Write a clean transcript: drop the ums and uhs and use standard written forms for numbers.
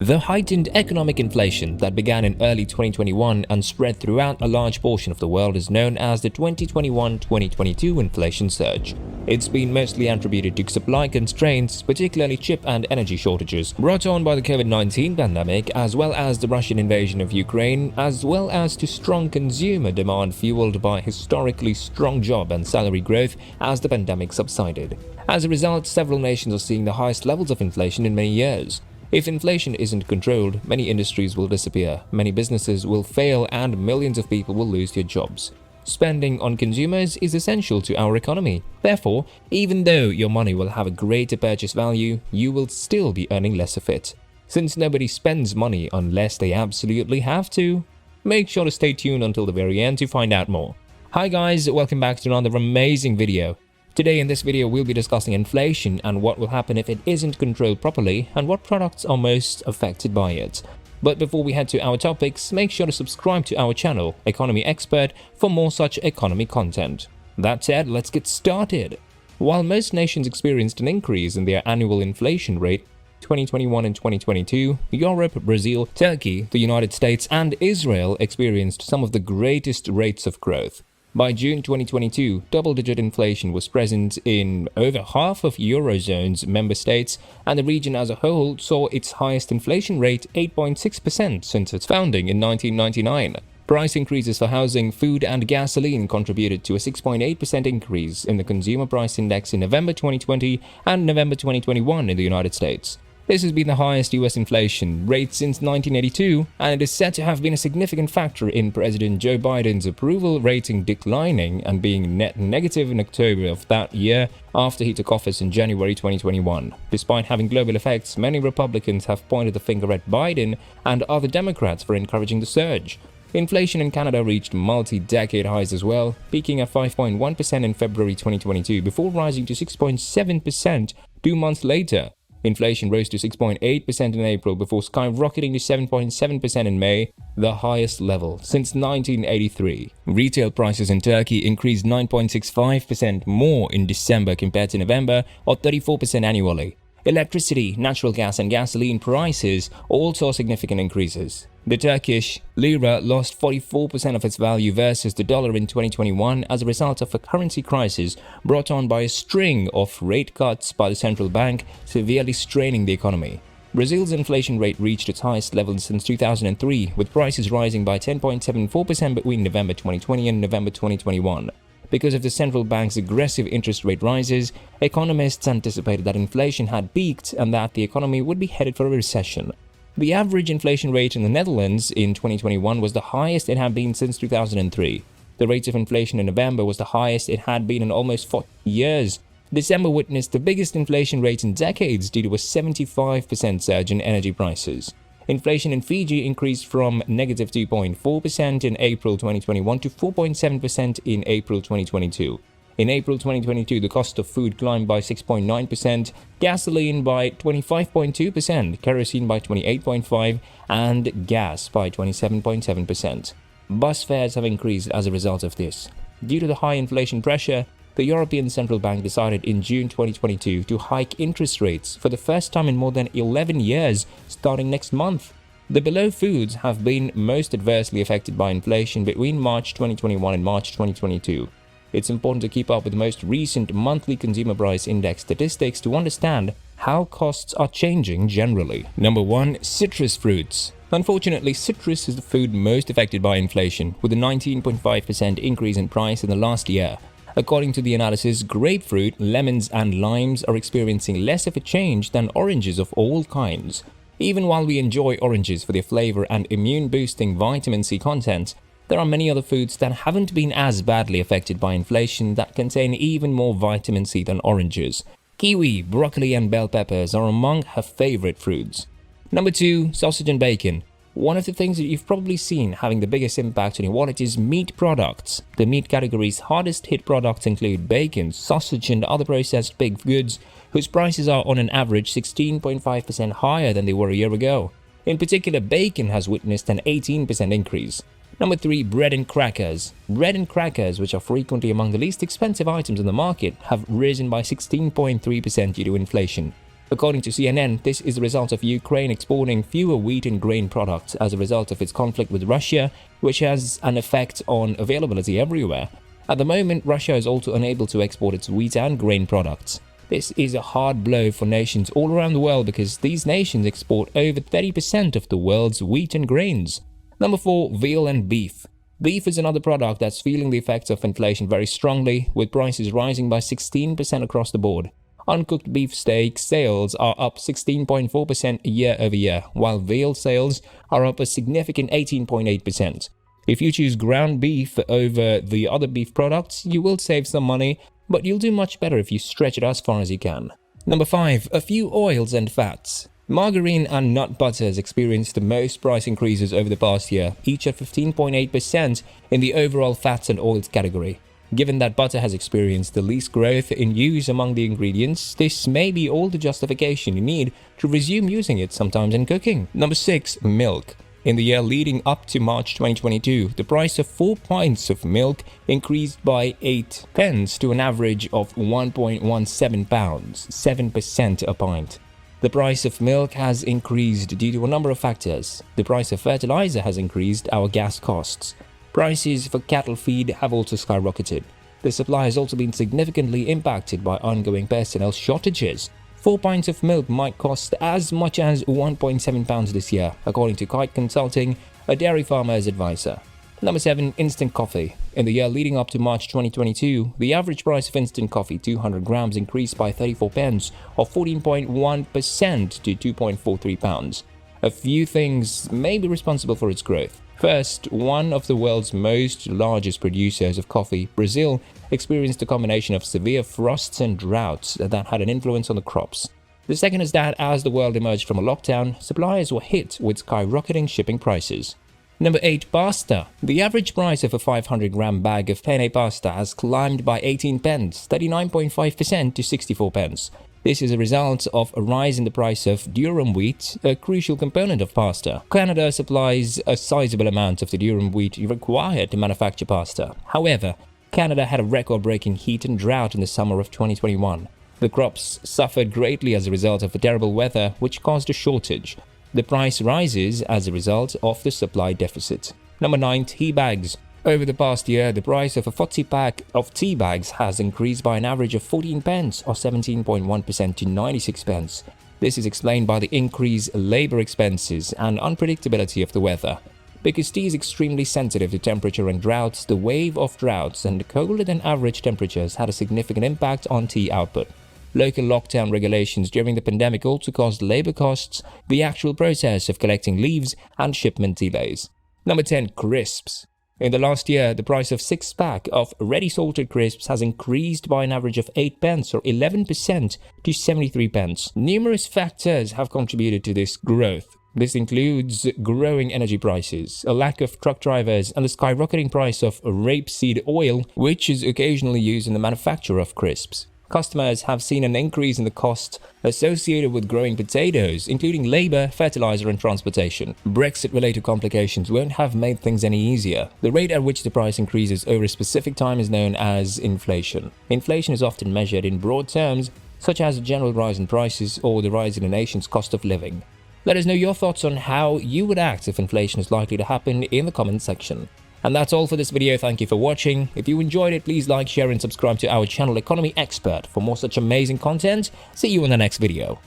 The heightened economic inflation that began in early 2021 and spread throughout a large portion of the world is known as the 2021-2022 inflation surge. It's been mostly attributed to supply constraints, particularly chip and energy shortages, brought on by the COVID-19 pandemic, as well as the Russian invasion of Ukraine, as well as to strong consumer demand fueled by historically strong job and salary growth as the pandemic subsided. As a result, several nations are seeing the highest levels of inflation in many years. If inflation isn't controlled, many industries will disappear, many businesses will fail, and millions of people will lose their jobs. Spending on consumers is essential to our economy. Therefore, even though your money will have a greater purchase value, you will still be earning less of it. Since nobody spends money unless they absolutely have to, make sure to stay tuned until the very end to find out more. Hi guys, welcome back to another amazing video. Today in this video, we'll be discussing inflation and what will happen if it isn't controlled properly and what products are most affected by it. But before we head to our topics, make sure to subscribe to our channel, Economy Expert, for more such economy content. That said, let's get started. While most nations experienced an increase in their annual inflation rate, 2021 and 2022, Europe, Brazil, Turkey, the United States, and Israel experienced some of the greatest rates of growth. By June 2022, double-digit inflation was present in over half of Eurozone's member states, and the region as a whole saw its highest inflation rate, 8.6%, since its founding in 1999. Price increases for housing, food, and gasoline contributed to a 6.8% increase in the Consumer Price Index in November 2020 and November 2021 in the United States. This has been the highest US inflation rate since 1982, and it is said to have been a significant factor in President Joe Biden's approval rating declining and being net negative in October of that year after he took office in January 2021. Despite having global effects, many Republicans have pointed the finger at Biden and other Democrats for encouraging the surge. Inflation in Canada reached multi-decade highs as well, peaking at 5.1% in February 2022 before rising to 6.7% 2 months later. Inflation rose to 6.8% in April before skyrocketing to 7.7% in May, the highest level since 1983. Retail prices in Turkey increased 9.65% more in December compared to November, or 34% annually. Electricity, natural gas, and gasoline prices all saw significant increases. The Turkish lira lost 44% of its value versus the dollar in 2021 as a result of a currency crisis brought on by a string of rate cuts by the central bank, severely straining the economy. Brazil's inflation rate reached its highest level since 2003, with prices rising by 10.74% between November 2020 and November 2021. Because of the central bank's aggressive interest rate rises, economists anticipated that inflation had peaked and that the economy would be headed for a recession. The average inflation rate in the Netherlands in 2021 was the highest it had been since 2003. The rate of inflation in November was the highest it had been in almost 40 years. December witnessed the biggest inflation rate in decades due to a 75% surge in energy prices. Inflation in Fiji increased from negative 2.4% in April 2021 to 4.7% in April 2022. In April 2022, the cost of food climbed by 6.9%, gasoline by 25.2%, kerosene by 28.5%, and gas by 27.7%. Bus fares have increased as a result of this. Due to the high inflation pressure, the European Central Bank decided in June 2022 to hike interest rates for the first time in more than 11 years, starting next month. The below foods have been most adversely affected by inflation between March 2021 and March 2022. It's important to keep up with the most recent monthly Consumer Price Index statistics to understand how costs are changing generally. Number 1. Citrus fruits. Unfortunately, citrus is the food most affected by inflation, with a 19.5% increase in price in the last year. According to the analysis, grapefruit, lemons, and limes are experiencing less of a change than oranges of all kinds. Even while we enjoy oranges for their flavor and immune-boosting vitamin C content, there are many other foods that haven't been as badly affected by inflation that contain even more vitamin C than oranges. Kiwi, broccoli, and bell peppers are among her favorite fruits. Number 2. Sausage and bacon. One of the things that you've probably seen having the biggest impact on your wallet is meat products. The meat category's hardest hit products include bacon, sausage, and other processed pig goods, whose prices are on an average 16.5% higher than they were a year ago. In particular, bacon has witnessed an 18% increase. Number 3. Bread and crackers. Bread and crackers, which are frequently among the least expensive items in the market, have risen by 16.3% due to inflation. According to CNN, this is a result of Ukraine exporting fewer wheat and grain products as a result of its conflict with Russia, which has an effect on availability everywhere. At the moment, Russia is also unable to export its wheat and grain products. This is a hard blow for nations all around the world because these nations export over 30% of the world's wheat and grains. Number 4. Veal and beef. Beef is another product that's feeling the effects of inflation very strongly, with prices rising by 16% across the board. Uncooked beef steak sales are up 16.4% year over year, while veal sales are up a significant 18.8%. If you choose ground beef over the other beef products, you will save some money, but you'll do much better if you stretch it as far as you can. Number 5. A few oils and fats. Margarine and nut butters experienced the most price increases over the past year, each at 15.8% in the overall fats and oils category. Given that butter has experienced the least growth in use among the ingredients, this may be all the justification you need to resume using it sometimes in cooking. Number 6. Milk. In the year leading up to March 2022, the price of 4 pints of milk increased by 8 pence to an average of £1.17, 7% a pint. The price of milk has increased due to a number of factors. The price of fertilizer has increased our gas costs. Prices for cattle feed have also skyrocketed. The supply has also been significantly impacted by ongoing personnel shortages. 4 pints of milk might cost as much as £1.7 this year, according to Kite Consulting, a dairy farmer's advisor. Number 7. Instant coffee. In the year leading up to March 2022, the average price of instant coffee 200 grams increased by 34 pence, or 14.1% to £2.43. A few things may be responsible for its growth. First, one of the world's largest producers of coffee, Brazil, experienced a combination of severe frosts and droughts that had an influence on the crops. The second is that as the world emerged from a lockdown, suppliers were hit with skyrocketing shipping prices. Number 8. Pasta. The average price of a 500-gram bag of penne pasta has climbed by 18 pence, 39.5% to 64 pence. This is a result of a rise in the price of durum wheat, a crucial component of pasta. Canada supplies a sizable amount of the durum wheat required to manufacture pasta. However, Canada had a record-breaking heat and drought in the summer of 2021. The crops suffered greatly as a result of the terrible weather, which caused a shortage. The price rises as a result of the supply deficit. Number 9. Tea bags. Over the past year, the price of a 40 pack of tea bags has increased by an average of 14 pence, or 17.1% to 96 pence. This is explained by the increased labor expenses and unpredictability of the weather. Because tea is extremely sensitive to temperature and droughts, the wave of droughts and colder than average temperatures had a significant impact on tea output. Local lockdown regulations during the pandemic also caused labor costs, the actual process of collecting leaves, and shipment delays. Number 10. Crisps. In the last year, the price of 6-pack of ready salted crisps has increased by an average of 8 pence, or 11% to 73 pence. Numerous factors have contributed to this growth. This includes growing energy prices, a lack of truck drivers, and the skyrocketing price of rapeseed oil, which is occasionally used in the manufacture of crisps. Customers have seen an increase in the cost associated with growing potatoes, including labor, fertilizer, and transportation. Brexit-related complications won't have made things any easier. The rate at which the price increases over a specific time is known as inflation. Inflation is often measured in broad terms, such as a general rise in prices or the rise in a nation's cost of living. Let us know your thoughts on how you would act if inflation is likely to happen in the comment section. And that's all for this video. Thank you for watching. If you enjoyed it, please like, share, and subscribe to our channel Economy Expert for more such amazing content. See you in the next video.